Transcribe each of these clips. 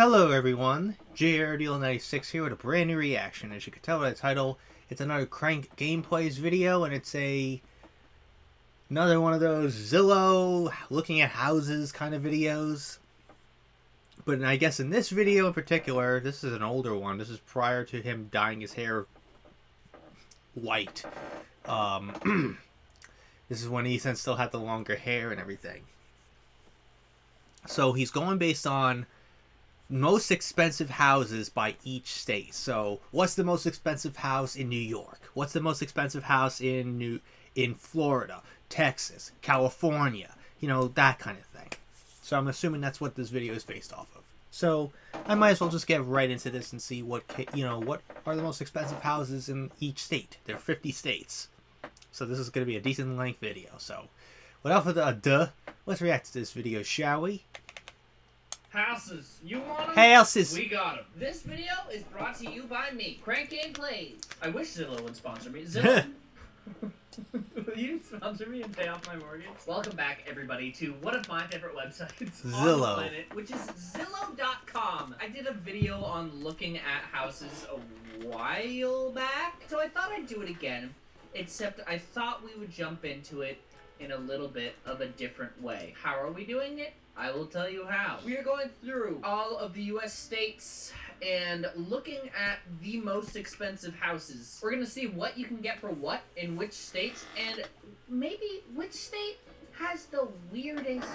Hello everyone, JRDL96 here with a brand new reaction. As you can tell by the title, it's another Crank Gameplays video, and it's another one of those Zillow looking at houses kind of videos. But I guess in this video in particular, this is an older one. This is prior to him dyeing his hair white. This is when Ethan still had the longer hair and everything. So he's going based on most expensive houses by each state. So what's the most expensive house in New York? What's the most expensive house in Florida, Texas, California? You know, that kind of thing. So I'm assuming that's what this video is based off of. So I might as well just get right into this and see what are the most expensive houses in each state. There are 50 states. So this is going to be a decent length video. So without further ado, let's react to this video, shall we? Houses. You want them? Houses. We got them. This video is brought to you by me, Crank Gameplays. I wish Zillow would sponsor me. Zillow. Will you sponsor me and pay off my mortgage? Welcome back, everybody, to one of my favorite websites Zillow. on the planet, which is Zillow.com. I did a video on looking at houses a while back, so I thought I'd do it again, except I thought we would jump into it in a little bit of a different way. How are we doing it? I will tell you how. We are going through all of the U.S. states and looking at the most expensive houses. We're going to see what you can get for what in which states, and maybe which state has the weirdest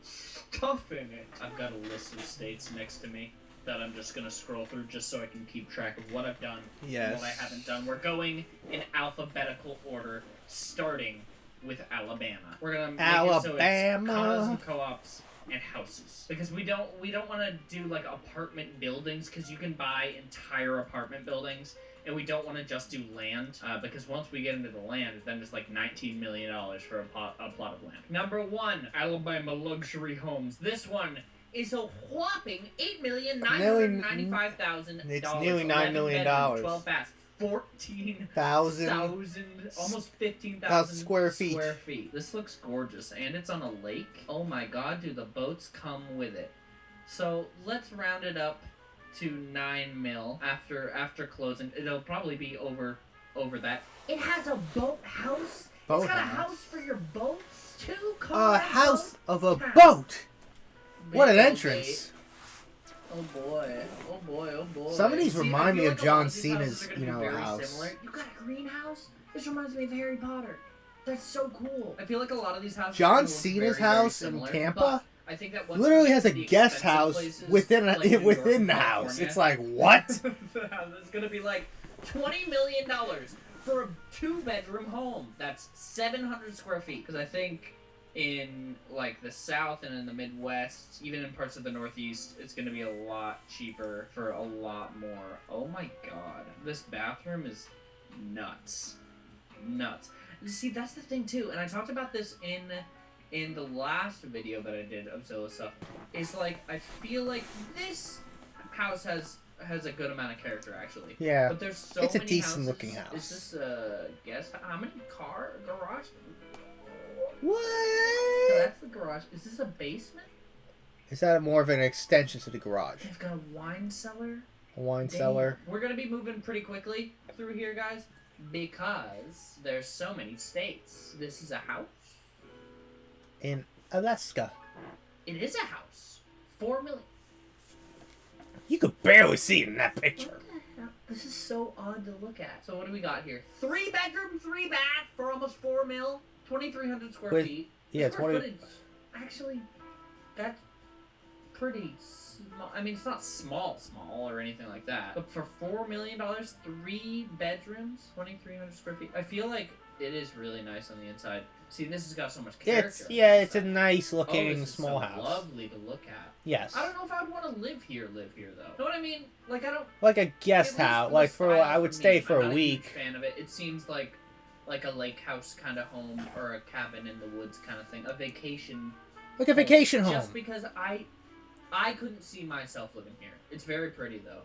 stuff in it. I've got a list of states next to me that I'm just going to scroll through just so I can keep track of what I've done and what I haven't done. We're going in alphabetical order, starting with Alabama. We're going to make it so it's condos and co-ops and houses, because we don't want to do like apartment buildings, because you can buy entire apartment buildings, and we don't want to just do land, because once we get into the land, then it's like $19 million for a plot of land. Number 1, Alabama luxury homes. This one is a whopping $8,995,000. It's nearly $9 million. 12 baths. 14,000, almost 15,000 square feet. This looks gorgeous, and it's on a lake. Oh my god, do the boats come with it? So let's round it up to 9 mil after closing. It'll probably be over that. It has a boat house. It's got a house for your boats. 2-car house of a boat. What an entrance. Oh boy, oh boy, oh boy. Some of these remind me of John Cena's, house. Similar. You got a greenhouse? This reminds me of Harry Potter. That's so cool. I feel like a lot of these houses. John Cena's house in Tampa I think that literally has a guest house within the house. It's like, what? It's gonna be like $20 million for a 2-bedroom home. That's 700 square feet. Because I think in like the South and in the Midwest, even in parts of the Northeast, it's going to be a lot cheaper for a lot more. Oh my god, this bathroom is nuts. See, that's the thing too, and I talked about this in the last video that I did of Zillow stuff. Is like, I feel like this house has a good amount of character, actually. Yeah, but there's so it's a many decent houses. looking house. Is this a guess? How many garage? What? So that's the garage. Is this a basement? Is that more of an extension to the garage? It's got a wine cellar. A wine cellar. We're going to be moving pretty quickly through here, guys, because there's so many states. This is a house. In Alaska. It is a house. 4 million. You could barely see it in that picture. What the hell? This is so odd to look at. So what do we got here? 3-bedroom, 3-bath for almost 4 mil. 2,300 square feet. Yeah, square footage. Actually, that's pretty small. I mean, it's not small or anything like that. But for $4 million, 3 bedrooms, 2,300 square feet. I feel like it is really nice on the inside. See, this has got so much character. It's a nice looking small house. Lovely to look at. Yes. I don't know if I would want to live here though. Know what I mean? Like, I don't. Like a guest house. Like I would stay for a week. I'm not a huge fan of it. It seems like a lake house kind of home, or a cabin in the woods kind of thing. A vacation. Like a vacation home. Just because I couldn't see myself living here. It's very pretty though.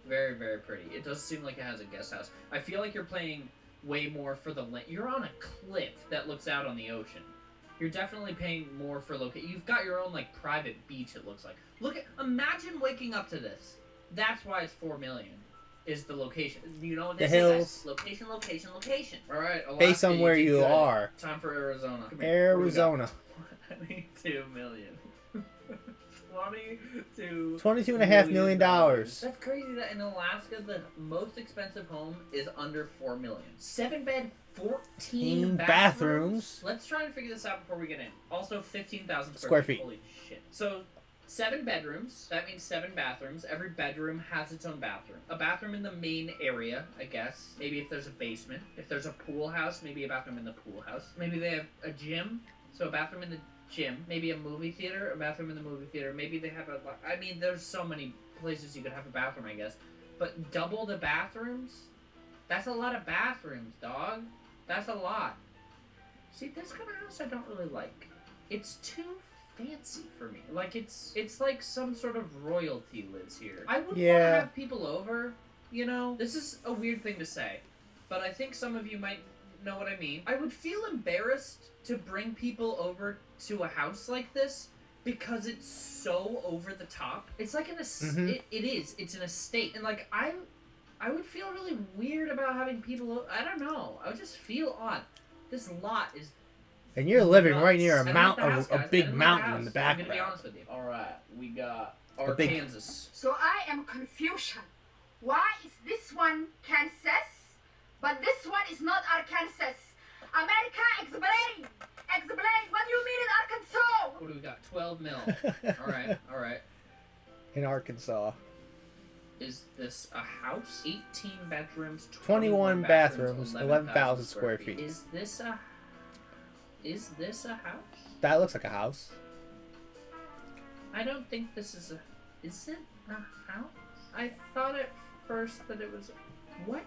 Very, very pretty. It does seem like it has a guest house. I feel like you're paying way more for the land. You're on a cliff that looks out on the ocean. You're definitely paying more for location. You've got your own like private beach. It looks like. Imagine waking up to this. That's why it's 4 million. Is the location? You know what the hills. Location. All right. Alaska, Based on where you are. Time for Arizona. Arizona. 22 million. 22. $22.5 million. That's crazy that in Alaska the most expensive home is under 4 million. 7-bed, 14 bathrooms. Let's try and figure this out before we get in. Also, 15,000 square feet. Holy shit. So, 7 bedrooms. That means 7 bathrooms. Every bedroom has its own bathroom. A bathroom in the main area, I guess. Maybe if there's a basement. If there's a pool house, maybe a bathroom in the pool house. Maybe they have a gym, so a bathroom in the gym. Maybe a movie theater, a bathroom in the movie theater. Maybe they have a... I mean, there's so many places you could have a bathroom, I guess. But double the bathrooms? That's a lot of bathrooms, dog. That's a lot. See, this kind of house I don't really like. It's too fancy for me. Like, it's like some sort of royalty lives here. I wouldn't want to have people over, you know? This is a weird thing to say, but I think some of you might know what I mean. I would feel embarrassed to bring people over to a house like this because it's so over the top. It's like it is. It's an estate. And, like, I would feel really weird about having people over. I don't know. I would just feel odd. This lot is... And you're living right near a big mountain in the background. I'm gonna be honest with you. All right, we got Kansas. So I am confusion. Why is this one Kansas, but this one is not Arkansas? America, explain. What do you mean in Arkansas? What do we got? 12 mil. All right. In Arkansas. Is this a house? 18 bedrooms, 21 bathrooms, 11,000 square feet. Is this a house? That looks like a house. I don't think this is a... Is it a house? I thought at first that it was... What?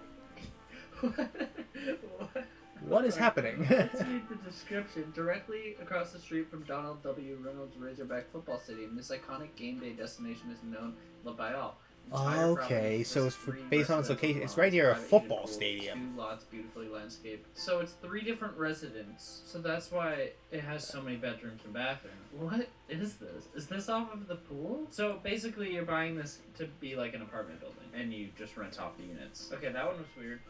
What is happening? Let's read the description. Directly across the street from Donald W. Reynolds Razorback Football Stadium, this iconic game day destination is known, loved by all. Okay, so it's based on its location. It's right near a football stadium. 2 lots beautifully landscaped. So it's 3 different residents. So that's why it has so many bedrooms and bathrooms. What is this? Is this off of the pool? So basically you're buying this to be like an apartment building and you just rent off the units. Okay, that one was weird.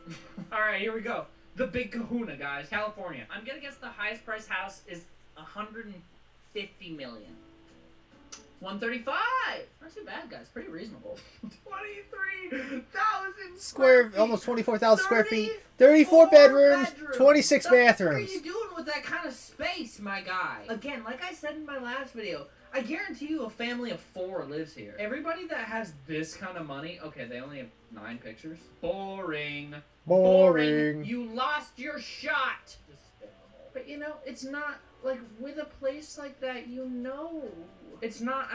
Alright, here we go. The Big Kahuna, guys. California. I'm gonna guess the highest priced house is 150 million. 135. Not too bad, guys. Pretty reasonable. 23,000 square, almost 24,000 square feet. 34 bedrooms, 26 bathrooms. What are you doing with that kind of space, my guy? Again, like I said in my last video, I guarantee you a family of 4 lives here. Everybody that has this kind of money, okay, they only have 9 pictures. Boring. You lost your shot. But you know, it's not like with a place like that, you know. It's not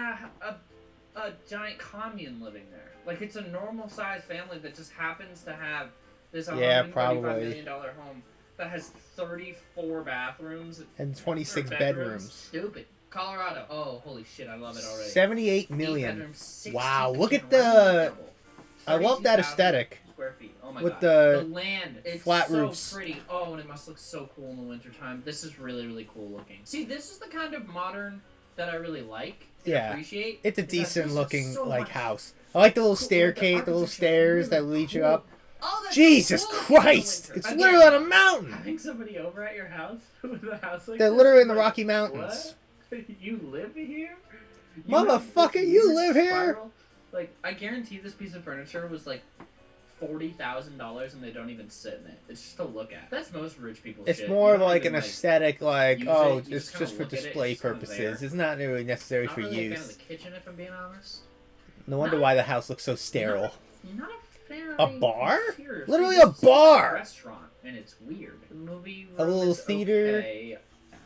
a giant commune living there. Like, it's a normal-sized family that just happens to have this $135 million home that has 34 bathrooms and 26 bedrooms. Stupid. Colorado. Oh, holy shit, I love it already. 78 million. Wow, look at the... I love that aesthetic. Square feet. Oh my with God. the land. It's flat so roofs. Pretty. Oh, and it must look so cool in the wintertime. This is really, really cool looking. See, this is the kind of modern that I really like and appreciate. It's a decent looking house. I like the little staircase, the little stairs that lead you up. Oh, Jesus Christ! It's literally on a mountain! Having somebody over at your house with a house like They're this? literally in the Rocky Mountains. What? You live here? Motherfucker, you live here? Like, I guarantee this piece of furniture was like $40,000 and they don't even sit in it. It's just to look at. That's most rich people's shit. It's more like an aesthetic, like, oh, it's just for display purposes. It's not really necessary for use. I'm not really a fan of the kitchen, if I'm being honest. No wonder why the house looks so sterile. Not a fan of a bar? interiors. Literally a bar! A restaurant, and it's weird. The movie room a little is theater. Okay,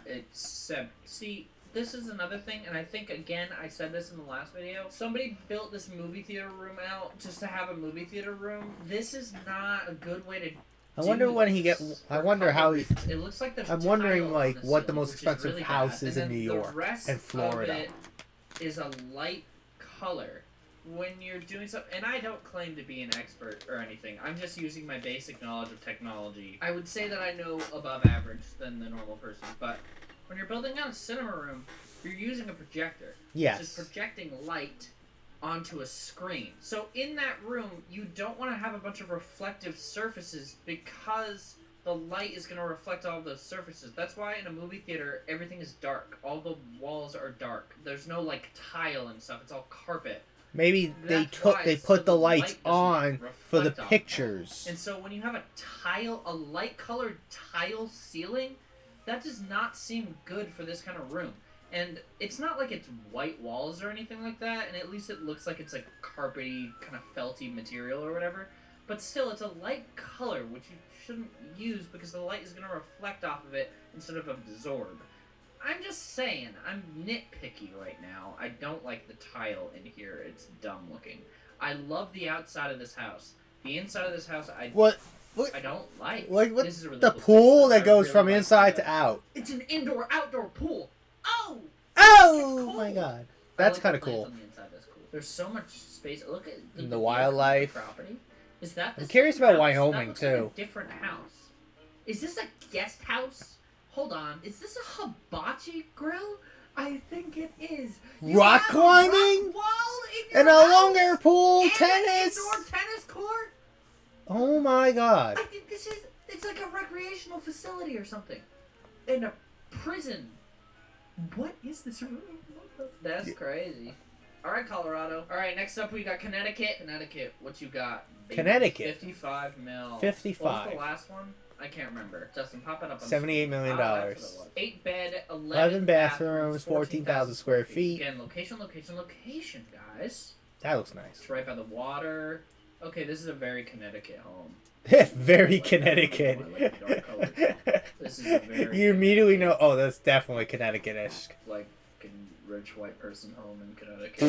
except, see, this is another thing, and I think, again, I said this in the last video. Somebody built this movie theater room out just to have a movie theater room. This is not a good way to I wonder when he get. I wonder how he. It looks like there's I'm wondering like the what the ceiling, most expensive really house bad. is in New York and Florida. Of it is a light color. When you're doing something, and I don't claim to be an expert or anything, I'm just using my basic knowledge of technology. I would say that I know above average than the normal person, but When you're building out a cinema room, you're using a projector. Yes. Which is projecting light onto a screen. So in that room, you don't want to have a bunch of reflective surfaces because the light is going to reflect all those surfaces. That's why in a movie theater, everything is dark. All the walls are dark. There's no like tile and stuff. It's all carpet. Maybe they That's put the light lights doesn't on for the reflect off. pictures. And so when you have a light colored tile ceiling, that does not seem good for this kind of room. And it's not like it's white walls or anything like that, and at least it looks like it's like carpety, kind of felty material or whatever. But still, it's a light color, which you shouldn't use because the light is going to reflect off of it instead of absorb. I'm just saying, I'm nitpicky right now. I don't like the tile in here. It's dumb looking. I love the outside of this house. The inside of this house, I don't like. What This is a really the cool pool space. that goes I from really like inside that. to out? It's an indoor-outdoor pool. Oh! Oh It's my cool. god. I That's like kind the of plants cool. on the inside. That's cool. There's so much space. Look at The view of wildlife. Property. Is that? I'm the curious same about house? Wyoming, That looks like too. a different house. Is this a guest house? Hold on. Is this a hibachi grill? I think it is. You Rock have a climbing? rock wall in your And a house? longer pool, And tennis. an indoor tennis court. Oh my god. I think it's like a recreational facility or something. In a prison. What is this room? That's crazy. Alright, Colorado. Alright, next up we got Connecticut. Connecticut, what you got? Baby? Connecticut. 55 mil. 55. What was the last one? I can't remember. Justin, pop it up on $78 million. that's what it was. 8 bed, 11 bathrooms, 14,000 square feet. Again, location, guys. That looks nice. It's right by the water. Okay, this is a very Connecticut home. Very I like Connecticut. I like the dark colors. This is a very You immediately know, Connecticut, oh, that's definitely Connecticut-esque. like fucking rich white person home in Connecticut.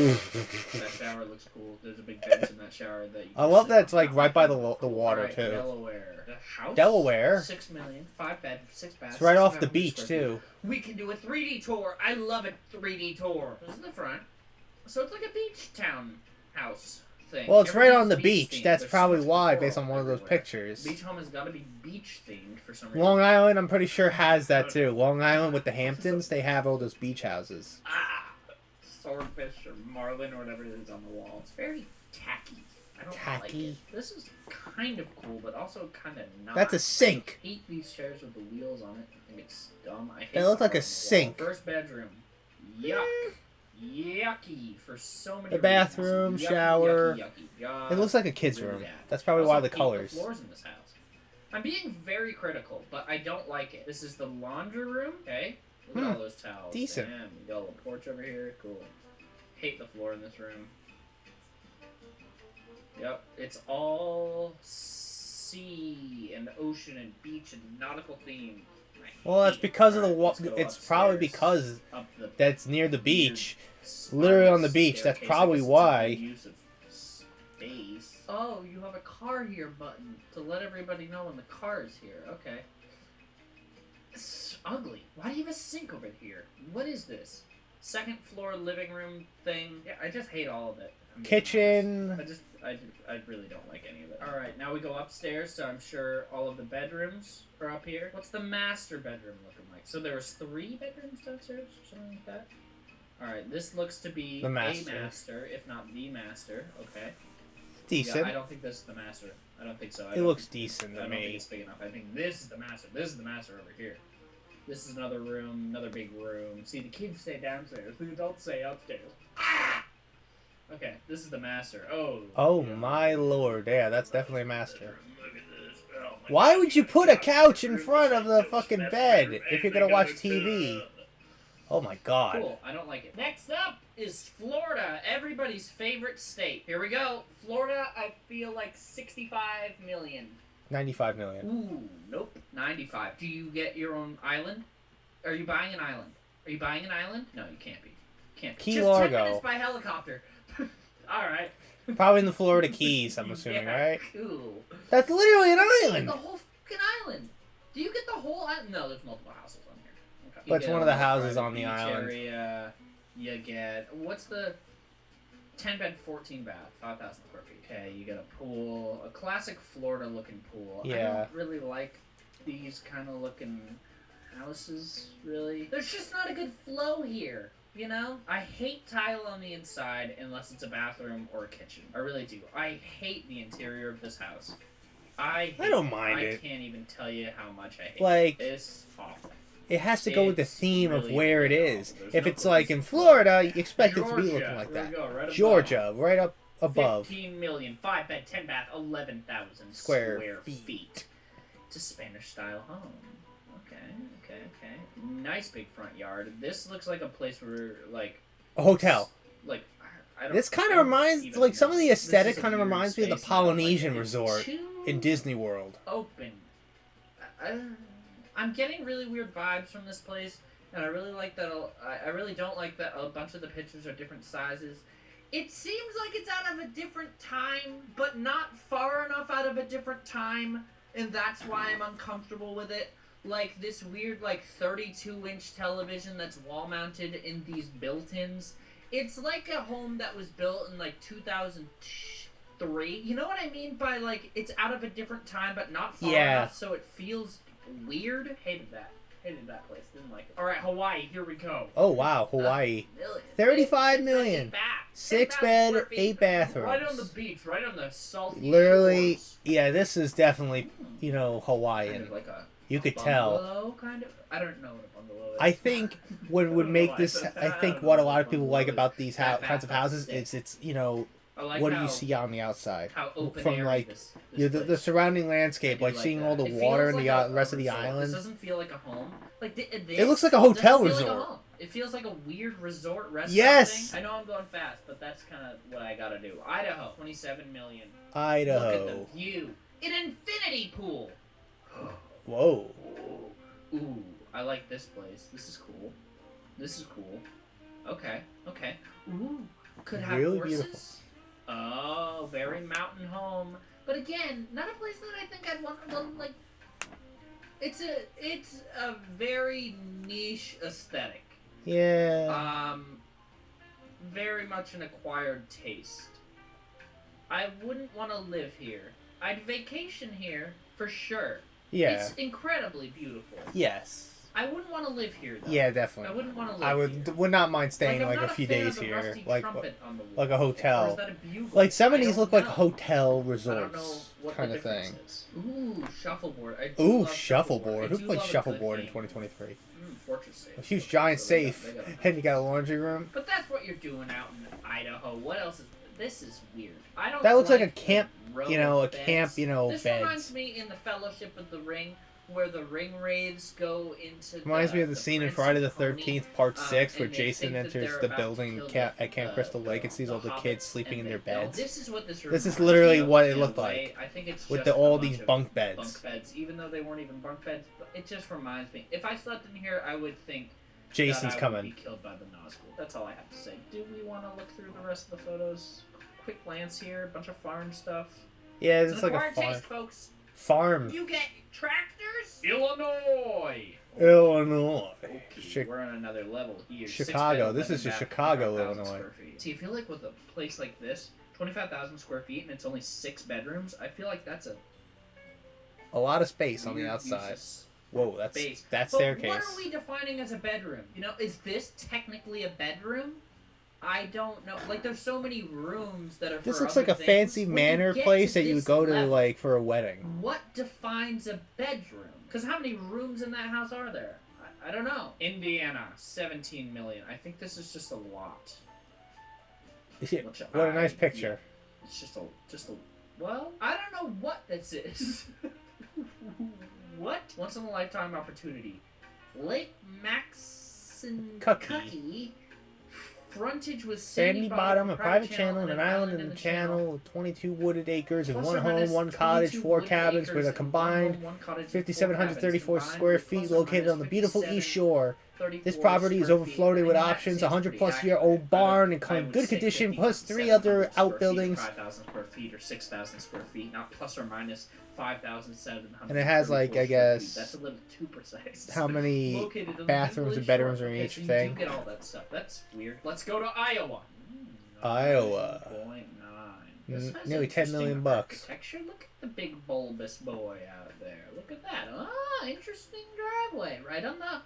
That shower looks cool. There's a big bench in that shower that you I can love sit that it's on. like right by the water Alright, too. Delaware. The house. Delaware? 6 million, 5 bed, 6 baths. It's right off the 6,500 beach square feet. too. We can do a 3D tour. I love a 3D tour. This is the front. So it's like a beach town house thing. Well, it's right on the Everything's beach. themed. That's There's probably so much why, coral based on one of those everywhere. pictures. Beach home has got to be beach themed for some reason. Long Island, I'm pretty sure, has that too. Long Island with the Hamptons, they have all those beach houses. Swordfish or marlin or whatever it is on the wall. It's very tacky. I don't like Tacky? it. This is kind of cool, but also kind of not. That's a sink. I hate these chairs with the wheels on it. I think it's dumb. I hate They look the like a hole in the wall. sink. First bedroom. Yuck. Yucky for so many The bathroom, reasons. shower. Yucky. It looks like a kid's Really room. bad. That's probably Also why the hate colors. The floors in this house. I'm being very critical, but I don't like it. This is the laundry room. Okay. Look at all those towels. Decent. Damn, you got a little porch over here. Cool. Hate the floor in this room. Yep, it's all sea and ocean and beach and nautical theme. Well, that's because of the Let's go it's probably upstairs, because up the that's near the beach. Literally on the beach. That's staircase. probably I guess it's a why. good use of space. Oh, you have a car here button to let everybody know when the car is here. Okay. It's ugly. Why do you have a sink over here? What is this? Second floor living room thing. Yeah, I just hate all of it. if I'm being Kitchen. honest. I really don't like any of it. Alright, now we go upstairs, so I'm sure all of the bedrooms are up here. What's the master bedroom looking like? So there was 3 bedrooms downstairs, something like that? Alright, this looks to be The master. a master, if not the master. Okay. Decent. Yeah, I don't think this is the master. I don't think so. It looks decent I to don't think me. it's big enough. I think this is the master. This is the master over here. This is another room, another big room. See, the kids stay downstairs. The adults stay upstairs. Ah! Okay, this is the master. Oh. Oh yeah. my lord, yeah, that's definitely a master. Look at this. Oh my Why God. would you put a couch in front of the fucking bed if you're gonna watch TV? Oh my god. Cool. I don't like it. Next up is Florida, everybody's favorite state. Here we go. Florida, I feel like 65 million. 95 million. Ooh, nope. 95. Do you get your own island? Are you buying an island? Are you buying an island? No, you can't be. Can't be. Key Just Largo. 10 minutes by helicopter. Alright. Probably in the Florida Keys, I'm assuming, Yeah, right? Cool. That's literally an Like island! the whole fucking island. Do you get the whole island? No, there's multiple houses on here. Okay. You But it's get one of a the houses private on the beach island. Area. You get what's the 10 bed, 14 bath, 5,000 square feet. Okay, you get a pool, a classic Florida looking pool. I Yeah. don't really like these kind of looking houses, really. There's just not a good flow here, you know? I hate tile on the inside unless it's a bathroom or a kitchen. I really do. I hate the interior of this house. I don't mind it. I can't even tell you how much I hate Like, it. It's awful. It has to go with the It's theme of really, where it really is. awful. There's If no it's like in cohesive Florida, you expect it to be Georgia, looking like here we that. go, right above. Georgia, right up above. 15 million, 5 bed, 10 bath, 11,000 Square square feet. feet. It's a Spanish style home. Okay. Nice big front yard. This looks like a place where, like, A hotel. like, I don't. This kind I of don't reminds, even like, some of the know. This aesthetic is a kind of weird reminds me of the space, and I don't like Polynesian it. resort Too in Disney World. open. I'm getting really weird vibes from this place, and I really like that. I really don't like that a bunch of the pictures are different sizes. It seems like it's out of a different time, but not far enough out of a different time, and that's why I'm uncomfortable with it. Like this weird, like 32-inch television that's wall-mounted in these built-ins. It's like a home that was built in like 2003. You know what I mean by like it's out of a different time, but not far enough, so it feels weird. Hated that place. Didn't like it. All right, Hawaii. Here we go. Oh wow, Hawaii. Million. 35 million. 6 bed, 8 bathrooms. Right on the beach, right on the salty Literally, shores. yeah, this is definitely, Kind Hawaiian. of like a You could tell. bungalow, kind of. I don't know what a bungalow is. I think what would make this, I think what a lot of people like about these That kinds of houses bathhouse is it's, I like what do how, you see on the outside? how open From airy like, this the place. surrounding landscape, I like do seeing that. all the It water feels and like the rest of the resort. island. This doesn't feel like a home. Like It looks like a hotel resort. It feels like a weird resort restaurant Yes! thing. I know I'm going fast, but that's kind of what I gotta do. Idaho, 27 million. Idaho. Look at the view. An infinity pool. Whoa. Ooh, I like this place. This is cool. Okay. Ooh, could have Really horses. beautiful. Oh, very mountain home. But again, not a place that I think I'd want to like. It's a very niche aesthetic. Yeah. Very much an acquired taste. I wouldn't want to live here. I'd vacation here for sure. Yeah. It's incredibly beautiful. Yes. I wouldn't want to live here though. Yeah, I definitely. wouldn't want to live I here. would not mind staying I'm like not a few fan days of the here, rusty like trumpet on the wall. like a Or hotel. is that a bugle? Like some of I these don't look like know. hotel I don't know resorts what kind the of thing. difference is. Ooh, shuffleboard. I do Ooh, love shuffleboard. I Who do played love a good shuffleboard in game. 2023? Fortress safe. A huge giant They got- safe, they got- and you got a laundry room. But that's what you're doing out in Idaho. What else is? This is weird. I don't. That looks like a the camp, row you know, of a camp, beds. This beds. reminds me in the Fellowship of the Ring, where the ring wraiths go into. Reminds me of the scene in Prince Friday the of Coney, 13th, Part 6, where and they Jason think that enters they're the about to building kill at Camp Crystal Lake and sees all the kids hobbits, sleeping in and their they- no, beds. this is what this. This is reminds me literally of what it in a looked way. like, I think it's with just all a bunch these of bunk beds. Bunk beds, even though they weren't even bunk beds. But it just reminds me. If I slept in here, I would think. Jason's that I coming. Would be killed by the Nazgul. That's all I have to say. Do we want to look through the rest of the photos? Quick glance here. A bunch of farm stuff. Yeah, It's it's an like a acquired farm. taste, folks. Farm. You get tractors. Illinois. Illinois. Okay, we're on another level here. Chicago. 6 bed, This is 11 just bath, Chicago, 25,000 Illinois. square feet. See, I feel like with a place like this, 25,000 square feet, and it's only 6 bedrooms, I feel like that's A lot of space on the weird outside. use Whoa, of that's space. that But staircase. what are we defining as a bedroom? You know, is this technically a bedroom? I don't know. Like, there's so many rooms that are. This for looks like other a things. fancy When you manor get place to that you would this go to level, like for a wedding. What defines a bedroom? Because how many rooms in that house are there? I don't know. Indiana, 17 million. I think this is just a lot. Shit, Which what a nice I- picture. yeah, it's just a. Well, I don't know what this is. What? Once in a lifetime opportunity. Lake Maxinkuckee. Frontage with Sandy bottom, a private channel, and an island in the channel, 22 wooded acres, and Plus one or home, minus one cottage, 22 4 wood cabins acres with a and one combined home, one cottage, 5,734 4 cabins square combined, feet plus or located minus on the beautiful 57, East Shore. 34 This property is square overflowing feet. with I mean, that options, seems 100 pretty plus year accurate. old barn, and I come would good say condition, 50 plus to 3 700 other square feet or outbuildings. 5,000 square feet or 6,000 square feet, not plus or minus 5,700. And it has, like, I guess, that's a little too precise. how many Located on the bathrooms Windley and bedrooms Shore. are in Okay, each so you thing. do get all that stuff. That's weird. Let's go to Iowa. Iowa. 9.9. This has Nearly 10 million interesting bucks. architecture. Look at the big bulbous boy out there. Look at that. Ah, interesting driveway. Right on the...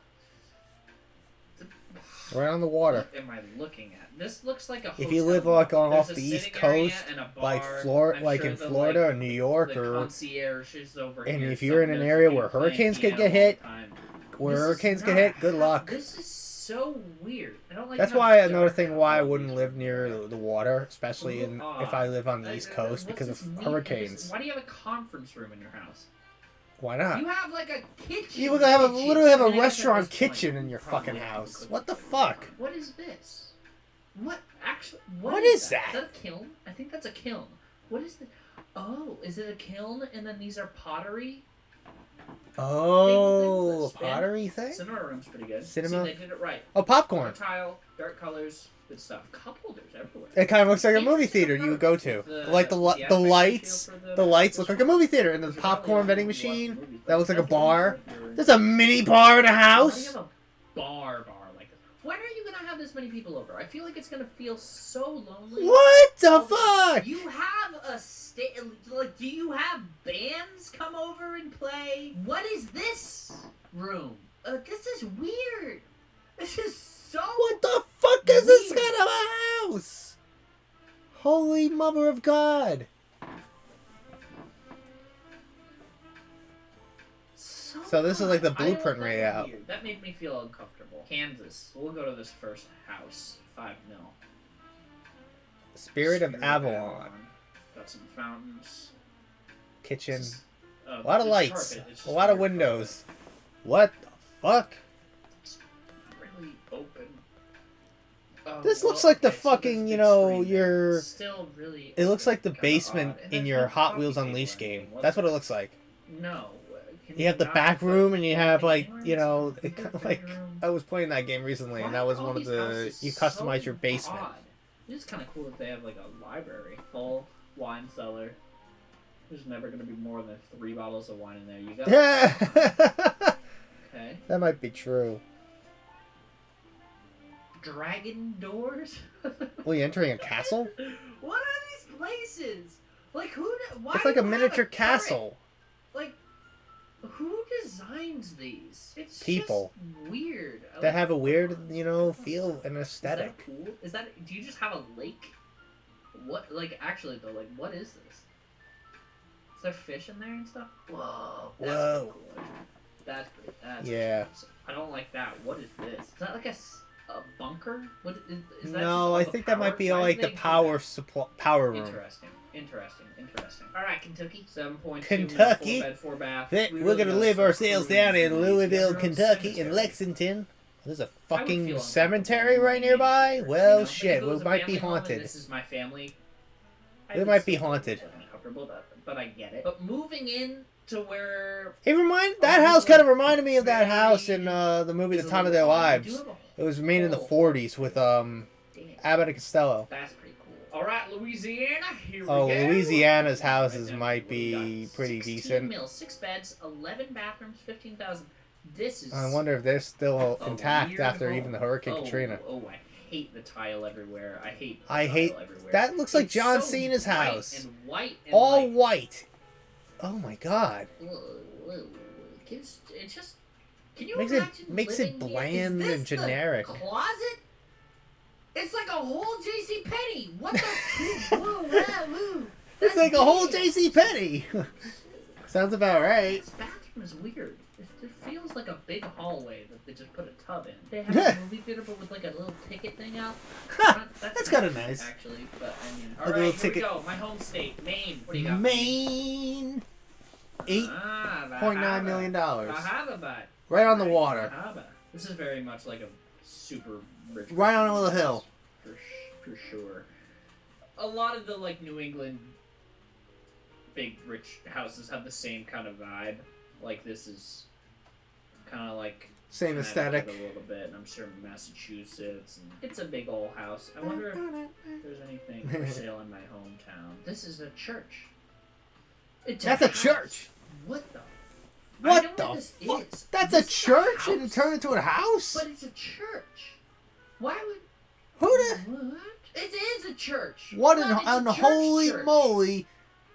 Right on the water. What am I looking at? This looks like a hotel. If you live like on There's off a the East sitting area Coast, and a bar. like in the, Florida like, or New York, the or concierge is over and here if you're in an somewhere area playing where hurricanes could piano get hit, all the time. where This is hurricanes get not hit, good how- luck. This is so weird. I don't like. That's how why another dark thing why I all wouldn't these live rooms near are. the water, especially if I live on the East Coast, What's because this of neat- hurricanes. Why do you have a conference room in your house? Why not? You have like a kitchen. You literally have a I guess at restaurant this point, kitchen in you your probably fucking have a house. cooking What the thing. fuck? What is this? What actually? What is that? Is that a kiln? I think that's a kiln. What is the? Oh, is it a kiln? And then these are pottery. Oh, a Spin. pottery thing? Cinema room's pretty good. Cinema? See, they did it right. Oh, popcorn. Tile, dark colors, good stuff. Cup holders everywhere. It kind of looks like a movie theater you would go to. Like the lights look like a movie theater, and the popcorn vending machine that looks like a bar. There's a mini bar in a Why do you house. have a bar like this? When are you gonna have this many people over? I feel like it's gonna feel so lonely. What the fuck? You have a like, do you have bands come over and play? What is this room? This is weird. This is so. What the fuck is this weird. kind of a house? Holy mother of God. So this is like the odd. blueprint That layout. weird. That made me feel uncomfortable. Kansas. We'll go to this first house. 5 mil. Spirit of Avalon. Got some fountains. Kitchen. A A lot of lights. A lot of windows. What the fuck? Really open. Oh, This looks well, like the okay, so fucking, there's you big know, screen there. your... Still really. It looks like the kinda basement odd. And in there's your no Hot coffee Wheels table or Unleashed anything. game. What's That's what it this? looks like. No. Can You have the not back put room, and you have, like, anywhere you know, inside? it kind of The like... bedroom? I was playing that game recently, and Why that was are one all of these the... houses You customize your so basement. odd? It is kind of cool that they have like a library, full wine cellar. There's never gonna be more than 3 bottles of wine in there. You got okay. That might be true. Dragon doors. Well, you entering a castle? What are these places? Like who? Why It's like do a you have miniature turret? castle. Like who designs these? It's People. just weird. I That like- have a weird, you know, feel and Is that aesthetic. cool? Is that? Do you just have a lake? What? Like actually though, like what is this? Is there fish in there and stuff? Whoa. That's Whoa. pretty cool. That's pretty. That's Yeah. awesome. I don't like that. What is this? Is that like a bunker? What is that? No, just all I the think that might power? be Why like did the they do power that? supply, power room. Interesting. All right, Kentucky. 7.2. Kentucky? 4 bed, 4 bath. We're We gonna really live gotta ourselves start down in cruising these. Louisville, Everyone's Kentucky, in cemetery. Lexington. There's a I would fucking feel cemetery uncomfortable right being nearby. here, Well, but if shit, it we was a might be family home and haunted. This is my family. I We would might be still feel haunted. uncomfortable, but I get it. But moving in to where That house kind of reminded me of that house in the movie is The a Time of little Their odd. I do Lives. have a It was made in the whole- 40s with Damn. Abbott and Costello. That's pretty cool. All right, Louisiana. Here we Oh, go. Louisiana's Right houses then, might what do we be got? pretty 16 decent. mil, 6 beds, 11 bathrooms, 15,000. This is. I wonder if they're still a intact weird after home. even the Hurricane Oh, Katrina. Oh, I hate the tile everywhere. I hate. I tile hate- Everywhere. that looks like It's John so Cena's bright house. And white. And All like, white. Oh my god. It's just. Can you Makes it- imagine makes it living here? bland Is this and the generic. closet? It's like a whole J.C. Penney. What the? Woo. It's like a whole J.C. Penney. Sounds about right. This bathroom is weird. It feels like a big hallway that they just put a tub in. They have a movie theater, but with like a little ticket thing out. That's kinda nice. Actually, but I mean, Like a all little right, here ticket. we go. My home state, Maine. What do you got? Maine. $8.9 million. Bahaba. Right on the water. Bahaba. This is very much like a super rich. Right on a person's little hill. house, for sure. A lot of the like New England big rich houses have the same kind of vibe. Like this is kind of like Same Connecticut aesthetic. a little bit, and I'm sure Massachusetts. And it's a big old house. I wonder if there's anything for sale in my hometown. This is a church. It's That's a house. church. What the? I know What where the this fuck? is. That's This a is church and it house. turned into a house? But it's a church. Why would? Who the? What? It is a church. What It's a in church holy church. moly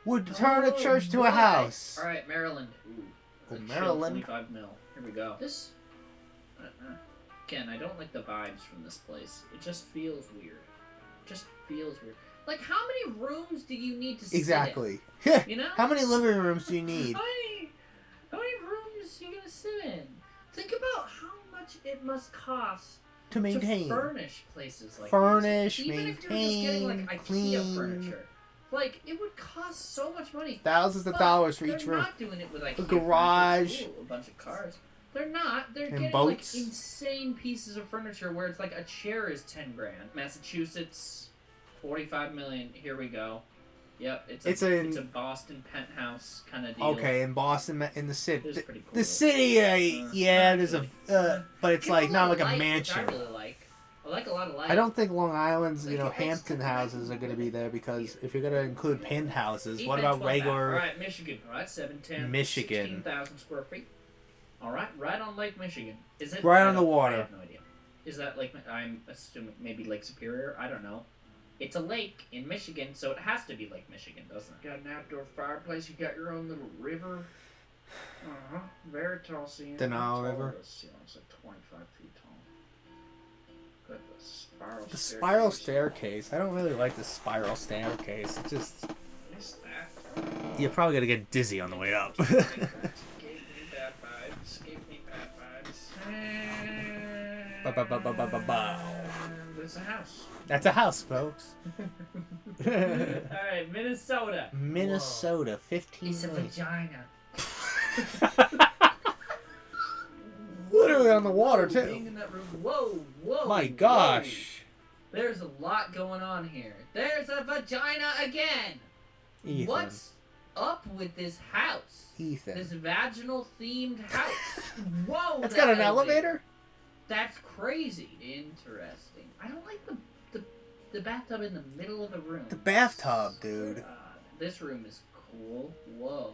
would turn a church to a house? All right, Maryland. Ooh, Oh, a chill Maryland. 25 mil. Here we go. This. Again, I don't like the vibes from this place. It just feels weird. Just feels weird. Like, how many rooms do you need to sit Exactly. in? You know? How many living rooms do you need? How many rooms are you gonna sit in? Think about how much it must cost To maintain. to furnish places like Furnish, these. Even if you're just getting maintain, like IKEA clean. furniture, like it would cost so much money. Thousands of But dollars for they're each room. not doing it with IKEA A garage. furniture. Ooh, a bunch of cars. They're not. They're And getting boats. like insane pieces of furniture where it's like a chair is 10 grand. Massachusetts, 45 million. Here we go. Yep, it's a Boston penthouse kind of deal. Okay, in Boston, in the city. It's pretty cool. The city, yeah, there's a, but it's like not like a Which mansion. I really like. I like a lot of light. I don't think Long Island's, Like, it's Hampton kinda houses are going to be there because if you're going to include penthouses, Even what about 12,000. regular All right, Michigan. All right, 710. Michigan? 16,000 square feet. All right on Lake Michigan. Is it Right I on the don't- water. I have no idea. Is that Lake? I'm assuming maybe Lake Superior. I don't know. It's a lake in Michigan, so it has to be Lake Michigan, doesn't it? Got an outdoor fireplace. You got your own little river. Very tall ceiling. Denali How tall River. is the ceiling? It's like 25 feet tall. Got the spiral. The spiral staircase. I don't really like the spiral staircase. It just What's that? you're probably gonna get dizzy on the way up. Gave me bad vibes. Gave me bad vibes. Ba-ba-ba-ba-ba-ba. There's a house. That's a house, folks. All right, Minnesota. Minnesota, 15 It's a million. vagina. Literally on the water Being too. in that room. Whoa. My whoa. gosh. There's a lot going on here. There's a vagina again. Ethan. What's up with this house? Ethan. This vaginal themed house. Whoa. It's that got an elevator? That's crazy. Interesting. I don't like the bathtub in the middle of the room. The bathtub, dude. This room is cool. Whoa.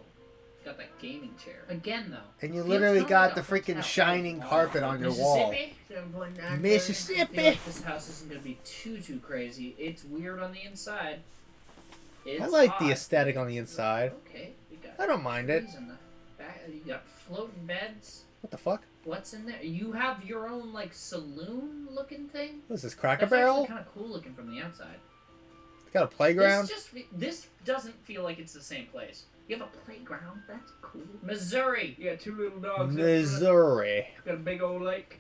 It's got that gaming chair. Again, though. And you feels literally kinda got like the a freaking hotel. shining carpet on your wall. Mississippi? 7.9. Mississippi. I feel like this house isn't going to be too crazy. It's weird on the inside. It's I like the odd. aesthetic on the inside. Okay, we got I don't mind it. trees in the back. You got floating beds. What the fuck? What's in there? You have your own like saloon looking thing. What is this, Cracker That's Barrel? kind of cool looking from the outside. Got a playground? This doesn't feel like it's the same place. You have a playground. That's cool. Missouri. You got 2 little dogs. Missouri. Got a big old lake.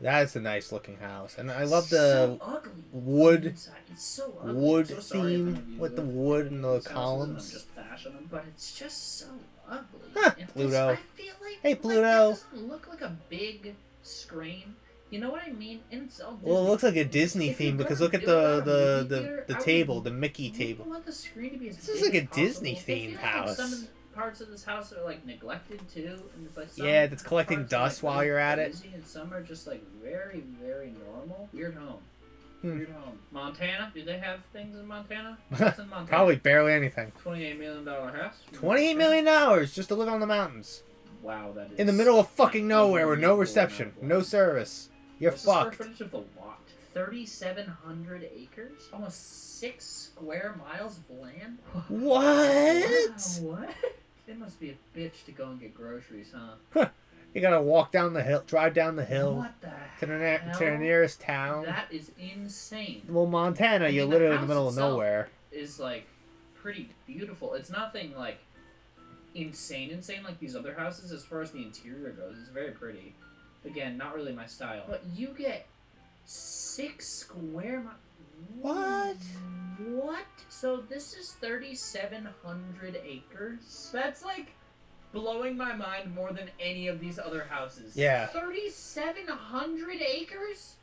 That's a nice looking house. And I love the so ugly. wood Inside. It's so ugly. wood I'm so sorry if any of theme you with the live wood and the in these houses and I'm columns. just bashing them, but it's just so ugly. Huh, And this- Pluto. I feel like, Hey, like, Pluto. that doesn't look like a big screen. You know what I mean? And it's all Well, it Disney. looks like a Disney If you're theme because gonna look at do it on a the movie theater, I would- table, the Mickey You table. want the screen to be as This is big like a as possible. Disney I feel themed like house. Some of the parts of this house are like neglected too, and it's like some Yeah, that's collecting parts are, dust like, while you're at it. crazy, and some are just like very, very normal. Weird home. Hmm. Weird home. Montana? Do they have things in Montana? What's in Montana? Probably barely anything. $28 million house. $28 million just to live on the mountains. Wow, that is In the middle of fucking nowhere with no reception, no service. You're What's the square fucked. footage of the lot? 3,700 acres? Almost 6 square miles of land? What? Wow, what? It must be a bitch to go and get groceries, huh? You gotta walk down the hill, drive down the hill What the to the, hell? to the nearest town. That is insane. Well, Montana, I mean, you're the literally in the house middle of itself nowhere. Is like pretty beautiful. It's nothing like insane like these other houses as far as the interior goes. It's very pretty. Again, not really my style. But you get 6 square miles. What? What? So this is 3,700 acres? That's like blowing my mind more than any of these other houses. Yeah. 3,700 acres?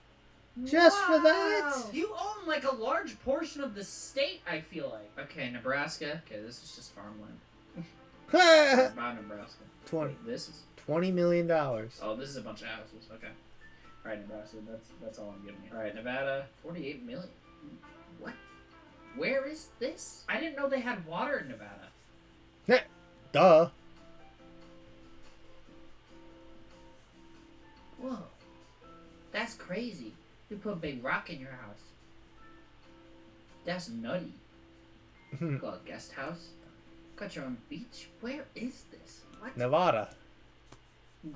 Just for that? Wow. You own like a large portion of the state, I feel like. Okay, Nebraska. Okay, this is just farmland. Bye, Nebraska. 20, Wait, this is... $20 million. Oh, this is a bunch of houses. Okay. Alright, Nebraska. That's all I'm giving you. Alright, Nevada. 48 million. What? Where is this? I didn't know they had water in Nevada. Duh. Whoa. That's crazy. You put a big rock in your house. That's nutty. Got a guest house. Got your own beach. Where is this? What? Nevada.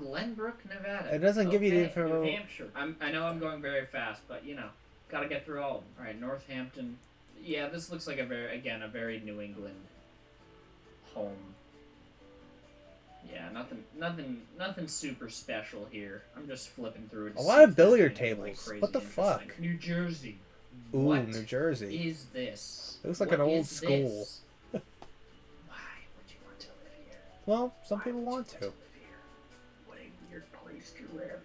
Glenbrook, Nevada. It doesn't give you the New information. Hampshire. I know I'm going very fast, but you know, gotta get through all of them. All right, Northampton. Yeah, this looks like a very New England home. Yeah, nothing super special here. I'm just flipping through it. A lot of billiard tables. What the fuck? New Jersey. Ooh, What New Jersey. is this? It looks like What an old is school. this? Why would you want to live here? Well, some Why people would you want to. live here? What a weird place to live.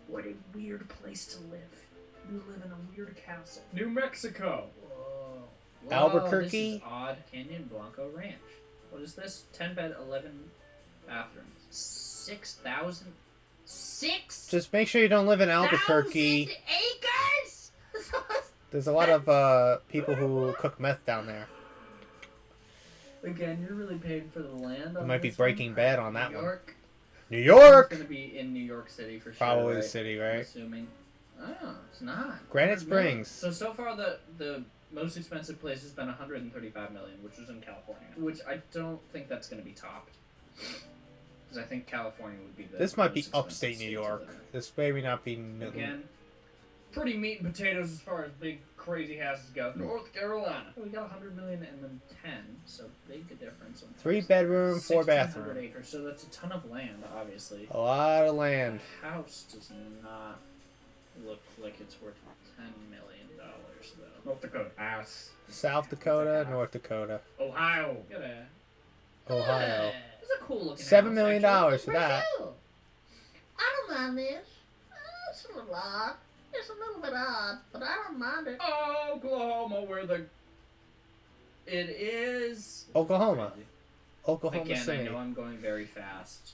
What a weird place to live. You live in a weird castle. New Mexico. Whoa. Whoa, Albuquerque? This is odd. Canyon Blanco Ranch. What is this? 10 bed, 11 bathrooms. 6,000. Just make sure you don't live in Albuquerque. Acres? There's a lot of people who cook meth down there. Again, you're really paying for the land. You On might be this Breaking one. Bad on that New one. York. New York! It's gonna be in New York City for sure. Probably right? the city, I'm right? assuming. Oh, it's not. Granite 100 million. Springs. So far the most expensive place has been 135 million, which was in California. Which I don't think that's gonna be topped. Because I think California would be the. This might be most expensive upstate New state to York. live in. This maybe not be Newton. Again, pretty meat and potatoes as far as big crazy houses go. North Carolina. We got 100 million and then 10, so big difference. 3 bedroom, 4 1,600 bathroom. acres, so that's a ton of land, obviously. A lot of land. The house does not look like it's worth $10 million, though. North Dakota. Ass. South Dakota, North Dakota, Ohio. Get a. Ohio. It's a cool looking $7 house, million actually. for that. Brazil. I don't mind this. It's a little odd. It's a little bit odd, but I don't mind it. Oklahoma, where the. It is. Oklahoma. Oklahoma Again, City. I know I'm going very fast,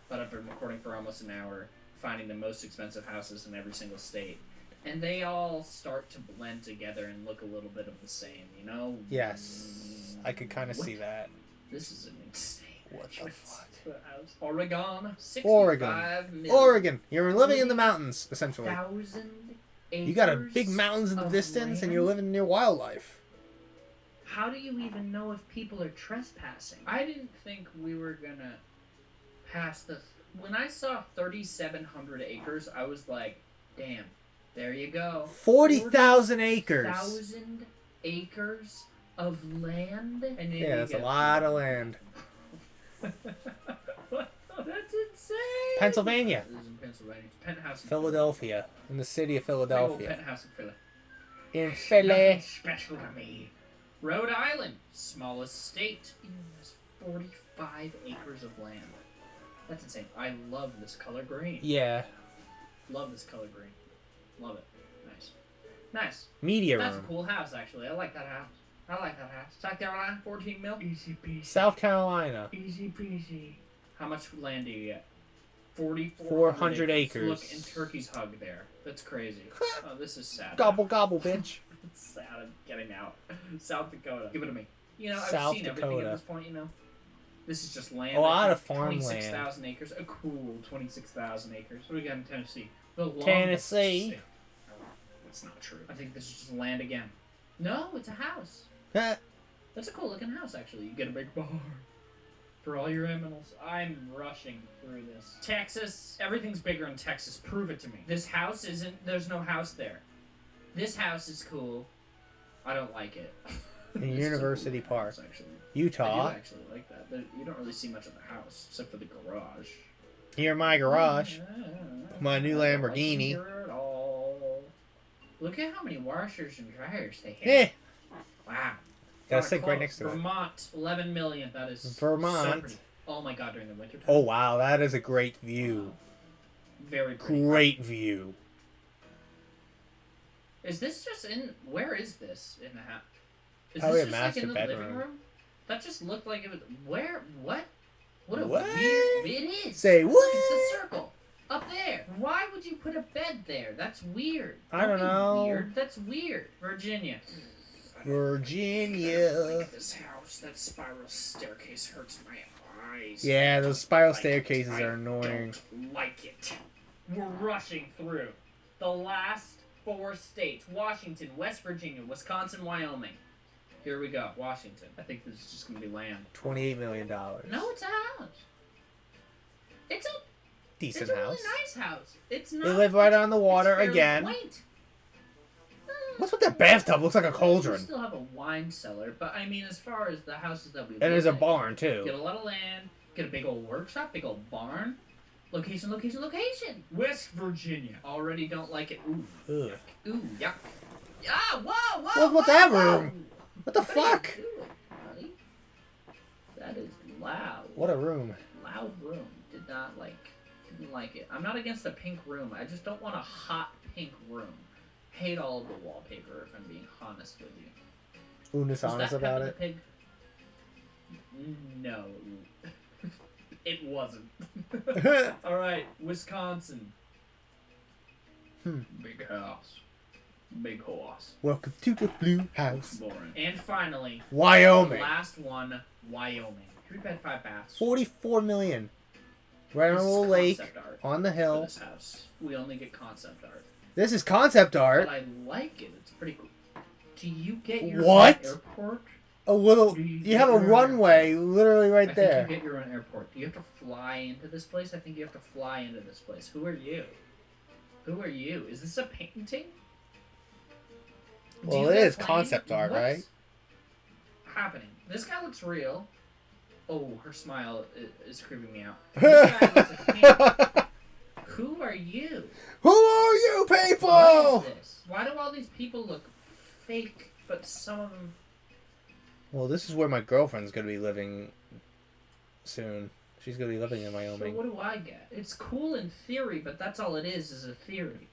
but I've been recording for almost an hour, finding the most expensive houses in every single state. And they all start to blend together and look a little bit of the same, you know? Yes. I could kind of see that. This is an insane What the fuck? house. Oregon, 65 Oregon. million. Oregon. You're living in the mountains, essentially. 1,000 acres. You got a big mountains in the of distance, and you're land? living near wildlife. How do you even know if people are trespassing? I didn't think we were gonna pass the. When I saw 3,700 acres, I was like, damn, there you go. 40,000 acres. 40,000 acres of land? And then Yeah, you that's a get- lot of land. That's insane. Pennsylvania. This is in Pennsylvania. It's a penthouse in Philadelphia. In the city of Big old Philadelphia. penthouse in Philly. In Nothing Philly. special to me. Rhode Island, smallest state, has 45 acres of land. That's insane. I love this color green. Yeah. Love this color green. Love it. Nice. Nice. Media That's a room. cool house, actually. I like that house. I like that house. South Carolina, 14 mil. Easy peasy. South Carolina. Easy peasy. How much land do you get? 400 acres. Look, and Turkey's hug there. That's crazy. Oh, this is sad. Gobble gobble, bitch. It's sad. I'm getting out. South Dakota. Give it to me. You know, I've South seen everything Dakota. at this point, you know. This is just land. A lot of 26,000 acres. A cool 26,000 acres. What do we got in Tennessee? The longest Tennessee. state. That's not true. I think this is just land again. No, it's a house. Heh. That's a cool looking house, actually. You get a big barn for all your animals. I'm rushing through this. Texas. Everything's bigger in Texas. Prove it to me. This house isn't. There's no house there. This house is cool. I don't like it. In This is a University cool house, Park. actually. I Utah. do actually like that. You don't really see much of the house, except for the garage. Here, my garage. My new I don't Lamborghini. here at all. Look at how many washers and dryers they have. Eh. Wow. Gotta Kinda sit right close. next to it. Vermont, 11 million. That is Vermont. So pretty. Oh my god, during the winter time. Oh, wow. That is a great view. Very pretty. Great view. Is this just in? Where is this in the house? Is Probably this a just like master in the bedroom. living room? That just looked like it was. Where? What? What a What? weird. It is. Say Look, what? it's a circle up there. Why would you put a bed there? That's weird. I don't be know. Weird. That's weird. Virginia. I Virginia. like this house. That spiral staircase hurts my eyes. Yeah, those spiral staircases I are annoying. don't like it. We're rushing through the last 4 states: Washington, West Virginia, Wisconsin, Wyoming. Here we go. Washington. I think this is just gonna be land. $28 million. No, it's a house. It's a Decent it's a house. really nice house. It's not. They live right on the water it's fairly again. Quaint. What's with that bathtub? Looks like a We cauldron. still have a wine cellar, but I mean, as far as the houses that we And there's a live in, barn, get too. a lot of land, get a big old workshop, big old barn. Location, location, location. West Virginia. Already don't like it. Ooh. Ugh. Ooh, yuck. Ah, whoa, whoa. What's with whoa, that whoa. room? What the What are you fuck? doing, buddy? That is loud. What a room. Loud room. Didn't like it. I'm not against a pink room. I just don't want a hot pink room. Hate all of the wallpaper, if I'm being honest with you. Una's Was honest that about Peppa it. the Pig? No. It wasn't. Alright, Wisconsin. Big house. Big horse. Welcome to the blue house. Boring. And finally, Wyoming. last one, Wyoming. 3 bed, 5 baths. 44 million. Right on a This is little lake, concept art on the for hill. this house. We only get concept art. This is concept art. But I like it. It's pretty cool. Do you get your What? own airport? A little. Do You have a get your own runway literally right I there. think you get your own airport. Do you have to fly into this place? I think you have to fly into this place. Who are you? Who are you? Is this a painting? Do Well, you it get is planes? concept art, What's right? happening? This guy looks real. Oh, her smile is creeping me out. This guy looks like a painting. Who are you? Who are you What people? is this? Why do all these people look fake, but some of them... Well, this is where my girlfriend's gonna be living soon. She's gonna be living in So Wyoming. what do I get? It's cool in theory, but that's all it is a theory.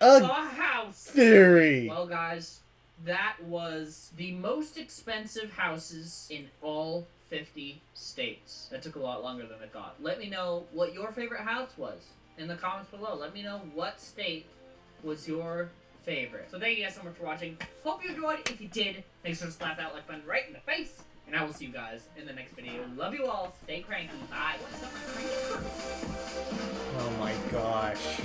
A A house! theory. Well, guys, that was the most expensive houses in all 50 states. That took a lot longer than I thought. Let me know what your favorite house was in the comments below. Let me know what state was your favorite. So thank you guys so much for watching. Hope you enjoyed. If you did, make sure to slap that like button right in the face. And I will see you guys in the next video. Love you all. Stay cranky. Bye. What is up with cranky? Oh my gosh.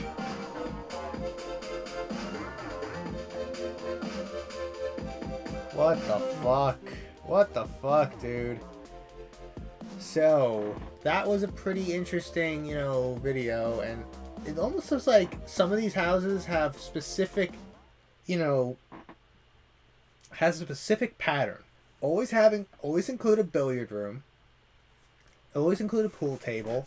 What the fuck? What the fuck, dude? So, that was a pretty interesting, video, and it almost looks like some of these houses have specific, has a specific pattern. Always include a billiard room. Always include a pool table.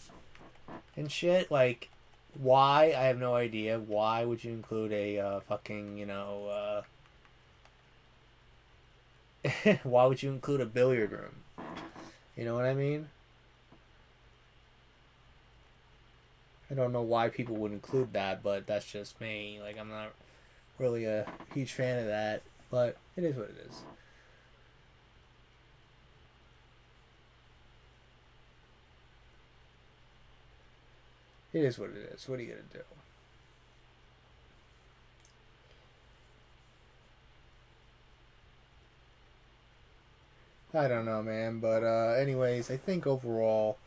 And shit, like, why? I have no idea. Why would you include a fucking, why would you include a billiard room? You know what I mean? I don't know why people would include that, but that's just me. Like, I'm not really a huge fan of that, but it is what it is. It is what it is. What are you gonna do? I don't know, man. But anyways, I think overall,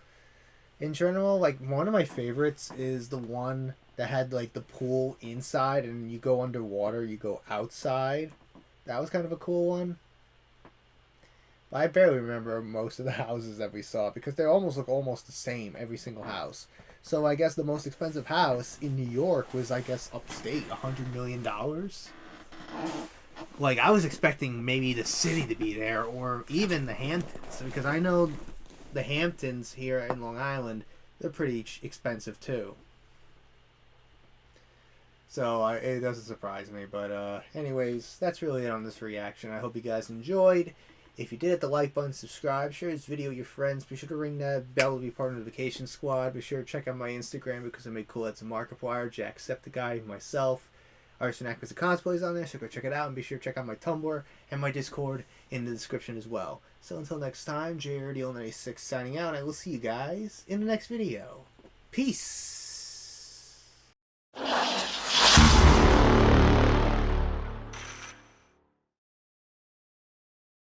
in general, like, one of my favorites is the one that had, like, the pool inside and you go underwater, you go outside. That was kind of a cool one. But I barely remember most of the houses that we saw because they almost look almost the same, every single house. So I guess the most expensive house in New York was, I guess, upstate, $100 million. Like, I was expecting maybe the city to be there, or even the Hamptons, because I know the Hamptons here in Long Island, they're pretty expensive too. So it doesn't surprise me, but anyways, that's really it on this reaction. I hope you guys enjoyed. If you did, hit the like button, subscribe, share this video with your friends. Be sure to ring that bell to be part of the notification squad. Be sure to check out my Instagram because I make cool ads on Markiplier, Jacksepticeye, myself. Arson Actors and Cosplays on there, so go check it out. And be sure to check out my Tumblr and my Discord in the description as well. So until next time, JRD96 signing out. I will see you guys in the next video. Peace!